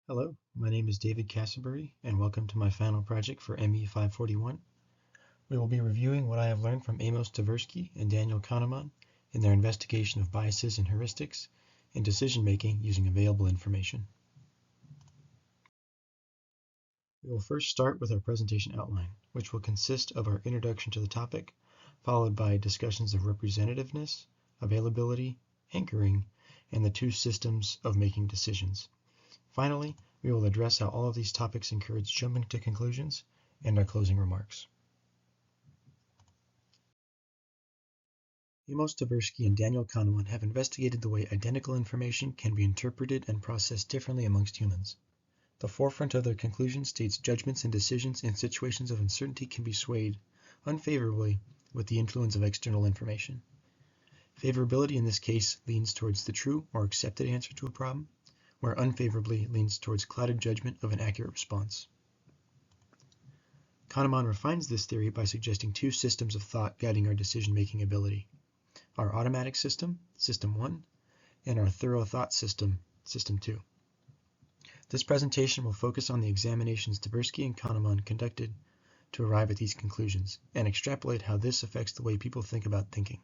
Hello, my name is David Cassenbury, and welcome to my final project for ME 541. We will be reviewing what I have learned from Amos Tversky and Daniel Kahneman in their investigation of biases and heuristics in decision-making using available information. We will first start with our presentation outline, which will consist of our introduction to the topic, followed by discussions of representativeness, availability, anchoring, and the two systems of making decisions. Finally, we will address how all of these topics encourage jumping to conclusions and our closing remarks. Amos Tversky and Daniel Kahneman have investigated the way identical information can be interpreted and processed differently amongst humans. The forefront of their conclusion states judgments and decisions in situations of uncertainty can be swayed unfavorably with the influence of external information. Favorability in this case leans towards the true or accepted answer to a problem, where unfavorably leans towards clouded judgment of an accurate response. Kahneman refines this theory by suggesting two systems of thought guiding our decision-making ability: our automatic system, System 1, and our thorough thought system, System 2. This presentation will focus on the examinations Tversky and Kahneman conducted to arrive at these conclusions, and extrapolate how this affects the way people think about thinking.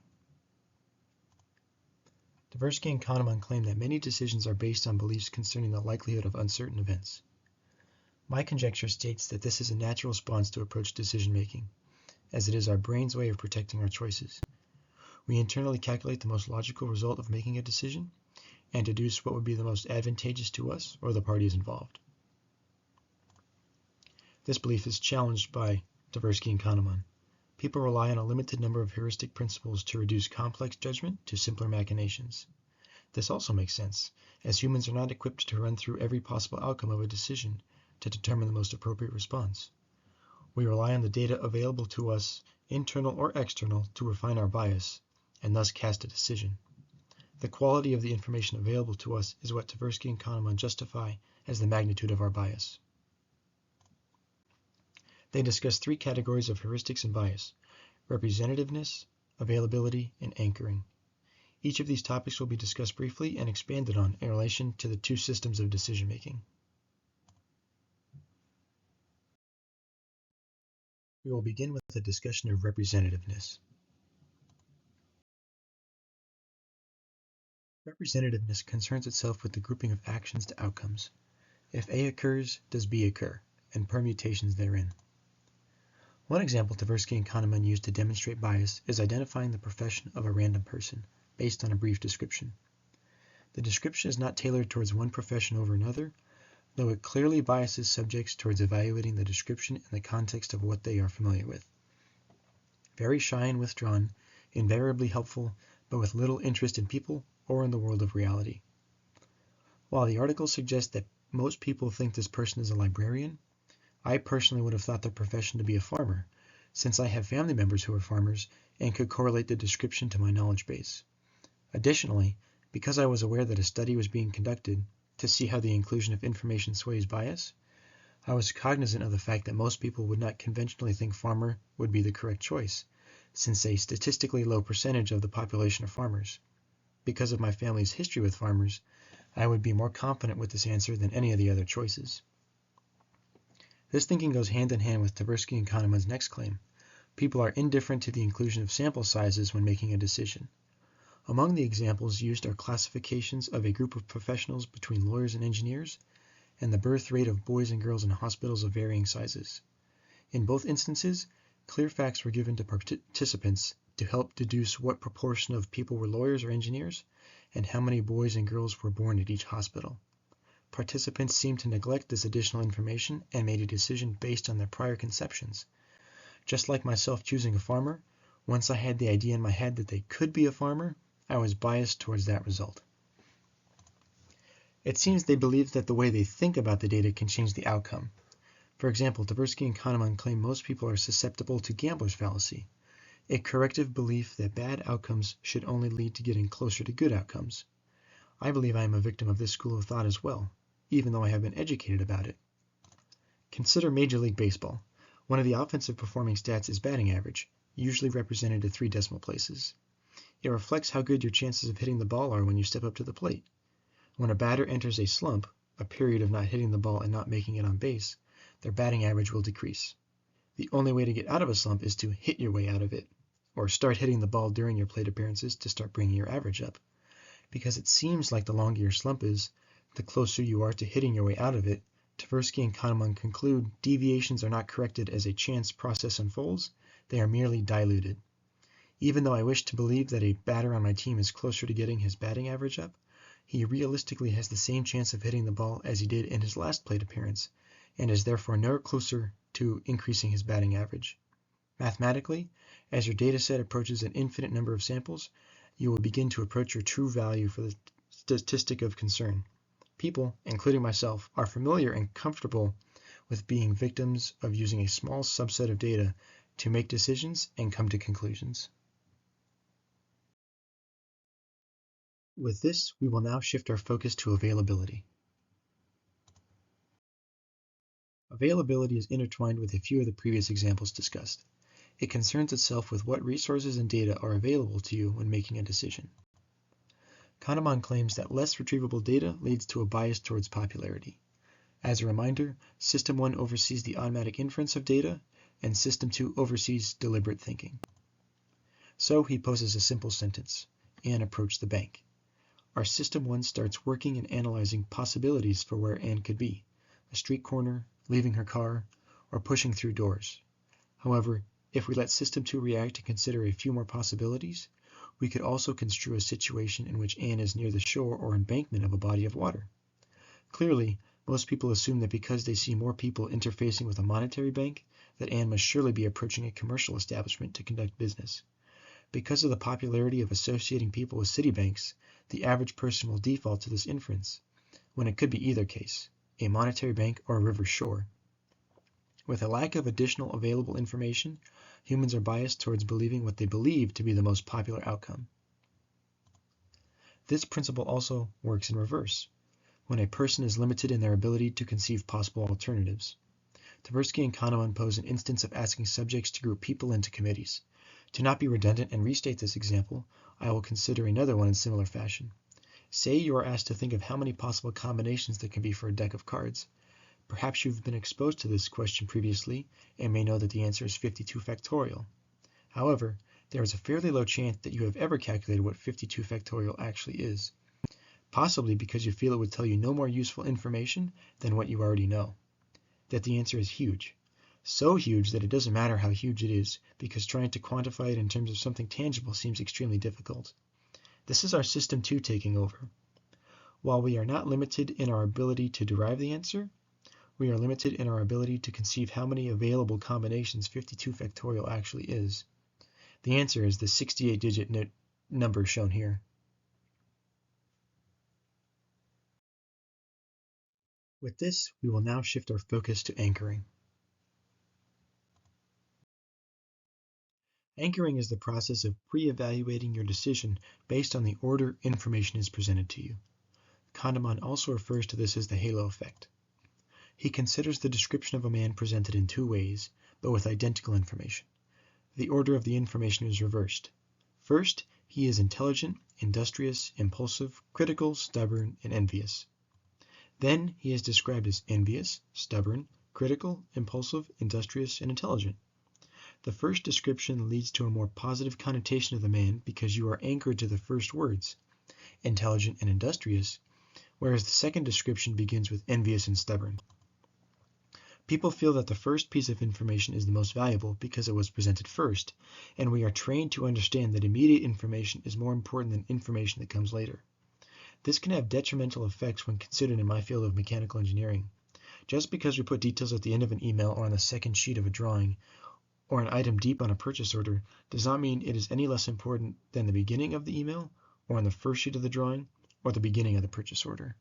Tversky and Kahneman claim that many decisions are based on beliefs concerning the likelihood of uncertain events. My conjecture states that this is a natural response to approach decision-making, as it is our brain's way of protecting our choices. We internally calculate the most logical result of making a decision, and deduce what would be the most advantageous to us or the parties involved. This belief is challenged by Tversky and Kahneman. People rely on a limited number of heuristic principles to reduce complex judgment to simpler machinations. This also makes sense, as humans are not equipped to run through every possible outcome of a decision to determine the most appropriate response. We rely on the data available to us, internal or external, to refine our bias, and thus cast a decision. The quality of the information available to us is what Tversky and Kahneman justify as the magnitude of our bias. They discuss three categories of heuristics and bias: representativeness, availability, and anchoring. Each of these topics will be discussed briefly and expanded on in relation to the two systems of decision-making. We will begin with a discussion of representativeness. Representativeness concerns itself with the grouping of actions to outcomes. If A occurs, does B occur, and permutations therein. One example Tversky and Kahneman used to demonstrate bias is identifying the profession of a random person based on a brief description. The description is not tailored towards one profession over another, though it clearly biases subjects towards evaluating the description in the context of what they are familiar with. Very shy and withdrawn, invariably helpful, but with little interest in people or in the world of reality. While the article suggests that most people think this person is a librarian, I personally would have thought their profession to be a farmer, since I have family members who are farmers and could correlate the description to my knowledge base. Additionally, because I was aware that a study was being conducted to see how the inclusion of information sways bias, I was cognizant of the fact that most people would not conventionally think farmer would be the correct choice, since a statistically low percentage of the population are farmers. Because of my family's history with farmers, I would be more confident with this answer than any of the other choices. This thinking goes hand in hand with Tversky and Kahneman's next claim: people are indifferent to the inclusion of sample sizes when making a decision. Among the examples used are classifications of a group of professionals between lawyers and engineers, and the birth rate of boys and girls in hospitals of varying sizes. In both instances, clear facts were given to participants to help deduce what proportion of people were lawyers or engineers, and how many boys and girls were born at each hospital. Participants seemed to neglect this additional information and made a decision based on their prior conceptions. Just like myself choosing a farmer, once I had the idea in my head that they could be a farmer, I was biased towards that result. It seems they believe that the way they think about the data can change the outcome. For example, Tversky and Kahneman claim most people are susceptible to gambler's fallacy, a corrective belief that bad outcomes should only lead to getting closer to good outcomes. I believe I am a victim of this school of thought as well, even though I have been educated about it. Consider Major League Baseball. One of the offensive performing stats is batting average, usually represented at 3 decimal places. It reflects how good your chances of hitting the ball are when you step up to the plate. When a batter enters a slump, a period of not hitting the ball and not making it on base, their batting average will decrease. The only way to get out of a slump is to hit your way out of it, or start hitting the ball during your plate appearances to start bringing your average up. Because it seems like the longer your slump is, the closer you are to hitting your way out of it, Tversky and Kahneman conclude deviations are not corrected as a chance process unfolds, they are merely diluted. Even though I wish to believe that a batter on my team is closer to getting his batting average up, he realistically has the same chance of hitting the ball as he did in his last plate appearance, and is therefore no closer to increasing his batting average. Mathematically, as your data set approaches an infinite number of samples, you will begin to approach your true value for the statistic of concern. People, including myself, are familiar and comfortable with being victims of using a small subset of data to make decisions and come to conclusions. With this, we will now shift our focus to availability. Availability is intertwined with a few of the previous examples discussed. It concerns itself with what resources and data are available to you when making a decision. Kahneman claims that less retrievable data leads to a bias towards popularity. As a reminder, System 1 oversees the automatic inference of data, and System 2 oversees deliberate thinking. So he poses a simple sentence: Anne approached the bank. Our System 1 starts working and analyzing possibilities for where Anne could be: a street corner, leaving her car, or pushing through doors. However, if we let System 2 react and consider a few more possibilities, we could also construe a situation in which Anne is near the shore or embankment of a body of water. Clearly, most people assume that because they see more people interfacing with a monetary bank, that Anne must surely be approaching a commercial establishment to conduct business. Because of the popularity of associating people with city banks, the average person will default to this inference, when it could be either case, a monetary bank or a river shore. With a lack of additional available information, humans are biased towards believing what they believe to be the most popular outcome. This principle also works in reverse, when a person is limited in their ability to conceive possible alternatives. Tversky and Kahneman pose an instance of asking subjects to group people into committees. To not be redundant and restate this example, I will consider another one in similar fashion. Say you are asked to think of how many possible combinations there can be for a deck of cards. Perhaps you've been exposed to this question previously and may know that the answer is 52 factorial. However, there is a fairly low chance that you have ever calculated what 52 factorial actually is, possibly because you feel it would tell you no more useful information than what you already know. That the answer is huge. So huge that it doesn't matter how huge it is, because trying to quantify it in terms of something tangible seems extremely difficult. This is our System 2 taking over. While we are not limited in our ability to derive the answer, we are limited in our ability to conceive how many available combinations 52 factorial actually is. The answer is the 68-digit number shown here. With this, we will now shift our focus to anchoring. Anchoring is the process of pre-evaluating your decision based on the order information is presented to you. Kahneman also refers to this as the halo effect. He considers the description of a man presented in two ways, but with identical information. The order of the information is reversed. First, he is intelligent, industrious, impulsive, critical, stubborn, and envious. Then he is described as envious, stubborn, critical, impulsive, industrious, and intelligent. The first description leads to a more positive connotation of the man because you are anchored to the first words, intelligent and industrious, whereas the second description begins with envious and stubborn. People feel that the first piece of information is the most valuable because it was presented first, and we are trained to understand that immediate information is more important than information that comes later. This can have detrimental effects when considered in my field of mechanical engineering. Just because we put details at the end of an email or on the second sheet of a drawing, or an item deep on a purchase order, does not mean it is any less important than the beginning of the email, or on the first sheet of the drawing, or the beginning of the purchase order.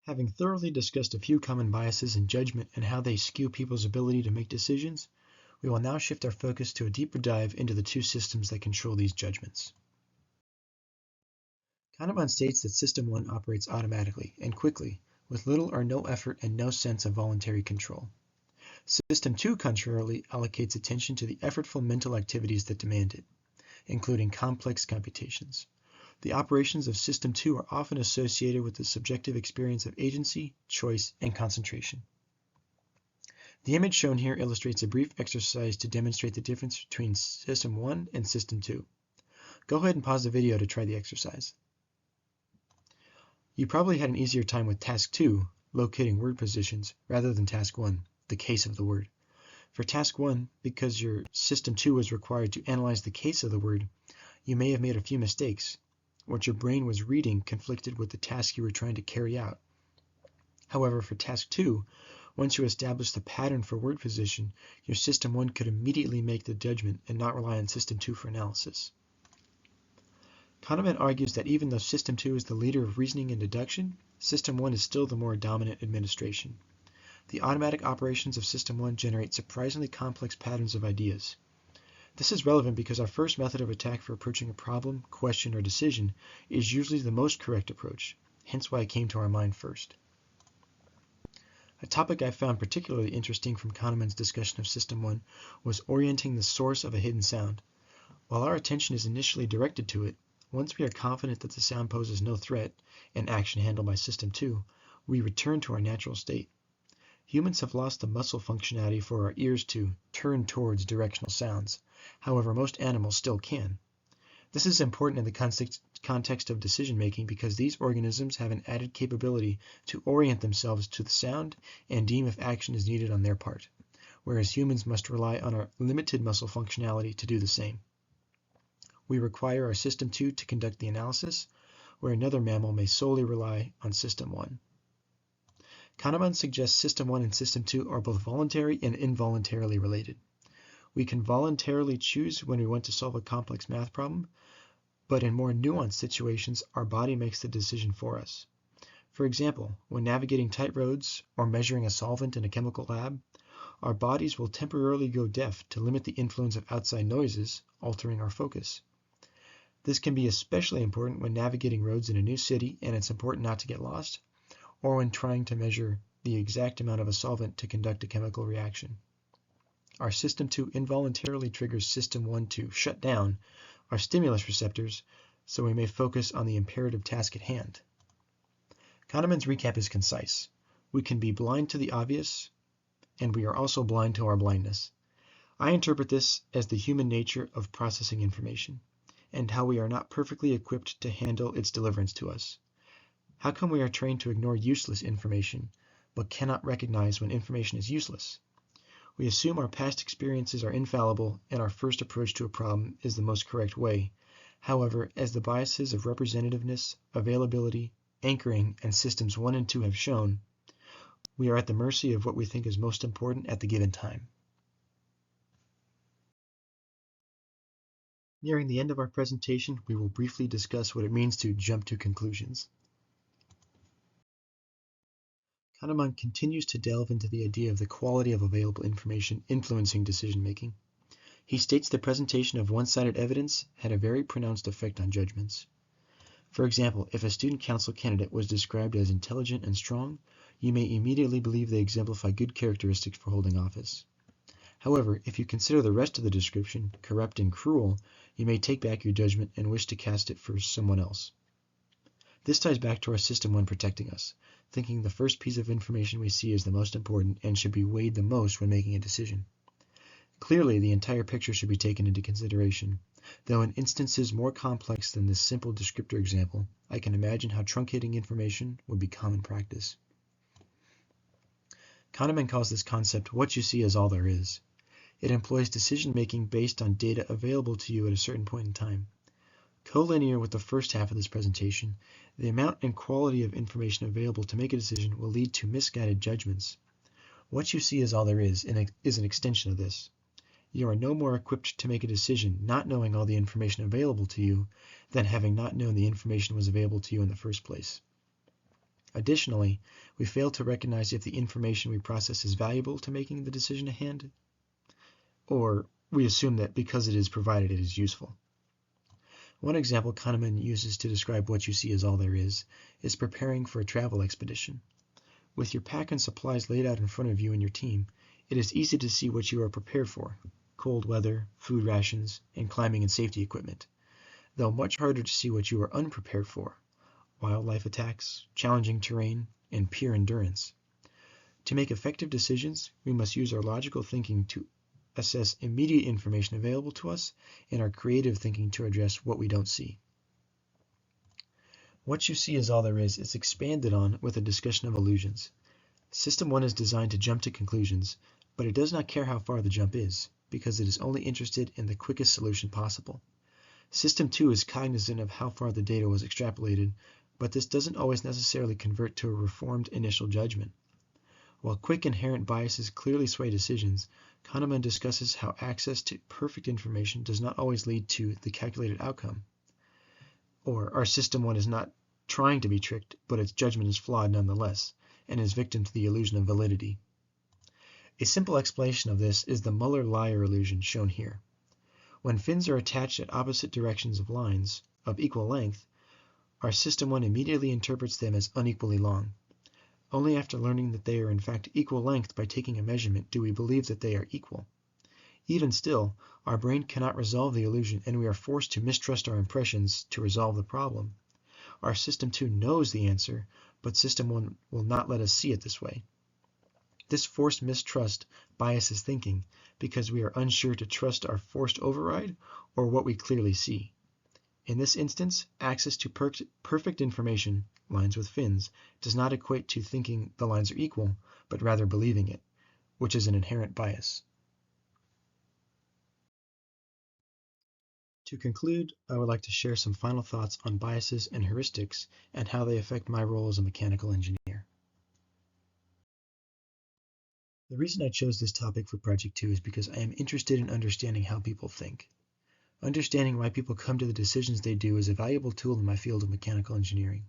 Having thoroughly discussed a few common biases in judgment and how they skew people's ability to make decisions, we will now shift our focus to a deeper dive into the two systems that control these judgments. Kahneman states that System 1 operates automatically and quickly, with little or no effort and no sense of voluntary control. System 2, contrarily, allocates attention to the effortful mental activities that demand it, including complex computations. The operations of System 2 are often associated with the subjective experience of agency, choice, and concentration. The image shown here illustrates a brief exercise to demonstrate the difference between System 1 and System 2. Go ahead and pause the video to try the exercise. You probably had an easier time with Task 2, locating word positions, rather than Task 1, the case of the word. For Task 1, because your System 2 was required to analyze the case of the word, you may have made a few mistakes. What your brain was reading conflicted with the task you were trying to carry out. However, for Task 2, once you established the pattern for word position, your System 1 could immediately make the judgment and not rely on System 2 for analysis. Kahneman argues that even though System 2 is the leader of reasoning and deduction, System 1 is still the more dominant administration. The automatic operations of System 1 generate surprisingly complex patterns of ideas. This is relevant because our first method of attack for approaching a problem, question, or decision is usually the most correct approach, hence why it came to our mind first. A topic I found particularly interesting from Kahneman's discussion of System 1 was orienting the source of a hidden sound. While our attention is initially directed to it, once we are confident that the sound poses no threat, an action handled by System 2, we return to our natural state. Humans have lost the muscle functionality for our ears to turn towards directional sounds. However, most animals still can. This is important in the context of decision-making because these organisms have an added capability to orient themselves to the sound and deem if action is needed on their part, whereas humans must rely on our limited muscle functionality to do the same. We require our System 2 to conduct the analysis, where another mammal may solely rely on System 1. Kahneman suggests System 1 and System 2 are both voluntary and involuntarily related. We can voluntarily choose when we want to solve a complex math problem, but in more nuanced situations, our body makes the decision for us. For example, when navigating tight roads or measuring a solvent in a chemical lab, our bodies will temporarily go deaf to limit the influence of outside noises, altering our focus. This can be especially important when navigating roads in a new city and it's important not to get lost, or when trying to measure the exact amount of a solvent to conduct a chemical reaction. Our System 2 involuntarily triggers System 1 to shut down our stimulus receptors so we may focus on the imperative task at hand. Kahneman's recap is concise. We can be blind to the obvious, and we are also blind to our blindness. I interpret this as the human nature of processing information, and how we are not perfectly equipped to handle its deliverance to us. How come we are trained to ignore useless information, but cannot recognize when information is useless? We assume our past experiences are infallible and our first approach to a problem is the most correct way. However, as the biases of representativeness, availability, anchoring, and Systems 1 and 2 have shown, we are at the mercy of what we think is most important at the given time. Nearing the end of our presentation, we will briefly discuss what it means to jump to conclusions. Kahneman continues to delve into the idea of the quality of available information influencing decision-making. He states the presentation of one-sided evidence had a very pronounced effect on judgments. For example, if a student council candidate was described as intelligent and strong, you may immediately believe they exemplify good characteristics for holding office. However, if you consider the rest of the description corrupt and cruel, you may take back your judgment and wish to cast it for someone else. This ties back to our System 1 protecting us, thinking the first piece of information we see is the most important and should be weighed the most when making a decision. Clearly, the entire picture should be taken into consideration, though in instances more complex than this simple descriptor example, I can imagine how truncating information would be common practice. Kahneman calls this concept what you see is all there is. It employs decision-making based on data available to you at a certain point in time. Collinear with the first half of this presentation, the amount and quality of information available to make a decision will lead to misguided judgments. What you see is all there is an extension of this. You are no more equipped to make a decision not knowing all the information available to you than having not known the information was available to you in the first place. Additionally, we fail to recognize if the information we process is valuable to making the decision at hand, or we assume that because it is provided it is useful. One example Kahneman uses to describe what you see as all there is preparing for a travel expedition. With your pack and supplies laid out in front of you and your team, it is easy to see what you are prepared for: cold weather, food rations, and climbing and safety equipment. though much harder to see what you are unprepared for: wildlife attacks, challenging terrain, and peer endurance. To make effective decisions, we must use our logical thinking to assess immediate information available to us and our creative thinking to address what we don't see. What you see is all there is expanded on with a discussion of illusions. System 1 is designed to jump to conclusions, but it does not care how far the jump is, because it is only interested in the quickest solution possible. System 2 is cognizant of how far the data was extrapolated, but this doesn't always necessarily convert to a reformed initial judgment. While quick inherent biases clearly sway decisions, Kahneman discusses how access to perfect information does not always lead to the calculated outcome. Or our System 1 is not trying to be tricked, but its judgment is flawed nonetheless, and is victim to the illusion of validity. A simple explanation of this is the Muller-Lyer illusion shown here. When fins are attached at opposite directions of lines of equal length, our System 1 immediately interprets them as unequally long. Only after learning that they are in fact equal length by taking a measurement do we believe that they are equal. Even still, our brain cannot resolve the illusion, and we are forced to mistrust our impressions to resolve the problem. Our System 2 knows the answer, but System 1 will not let us see it this way. This forced mistrust biases thinking, because we are unsure to trust our forced override or what we clearly see. In this instance, access to perfect information, lines with fins, does not equate to thinking the lines are equal, but rather believing it, which is an inherent bias. To conclude, I would like to share some final thoughts on biases and heuristics and how they affect my role as a mechanical engineer. The reason I chose this topic for Project 2 is because I am interested in understanding how people think. Understanding why people come to the decisions they do is a valuable tool in my field of mechanical engineering.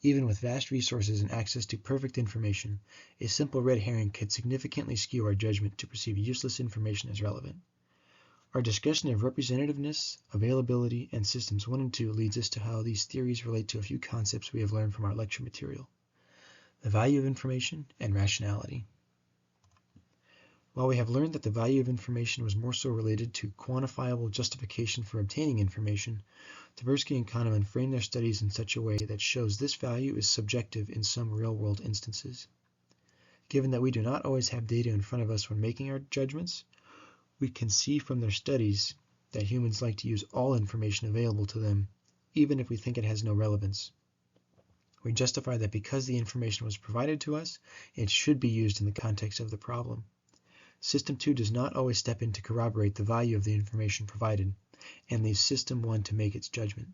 Even with vast resources and access to perfect information, a simple red herring could significantly skew our judgment to perceive useless information as relevant. Our discussion of representativeness, availability, and systems 1 and 2 leads us to how these theories relate to a few concepts we have learned from our lecture material: the value of information and rationality. While we have learned that the value of information was more so related to quantifiable justification for obtaining information, Tversky and Kahneman frame their studies in such a way that shows this value is subjective in some real-world instances. Given that we do not always have data in front of us when making our judgments, we can see from their studies that humans like to use all information available to them, even if we think it has no relevance. We justify that because the information was provided to us, it should be used in the context of the problem. System 2 does not always step in to corroborate the value of the information provided, and leaves System 1 to make its judgment.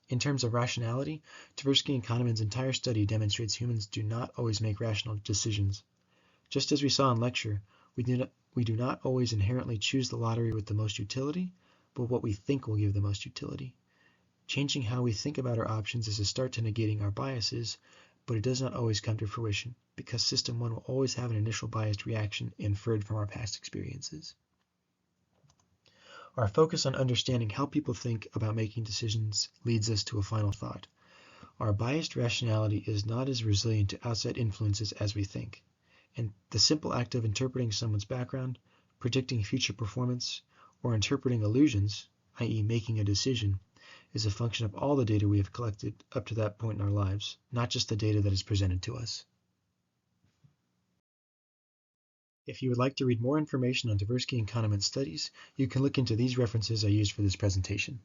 In terms of rationality, Tversky and Kahneman's entire study demonstrates humans do not always make rational decisions. Just as we saw in lecture, we do not always inherently choose the lottery with the most utility, but what we think will give the most utility. Changing how we think about our options is a start to negating our biases, but it does not always come to fruition, because System 1 will always have an initial biased reaction inferred from our past experiences. Our focus on understanding how people think about making decisions leads us to a final thought. Our biased rationality is not as resilient to outside influences as we think, and the simple act of interpreting someone's background, predicting future performance, or interpreting illusions, i.e. making a decision, is a function of all the data we have collected up to that point in our lives, not just the data that is presented to us. If you would like to read more information on Tversky and Kahneman's studies, you can look into these references I used for this presentation.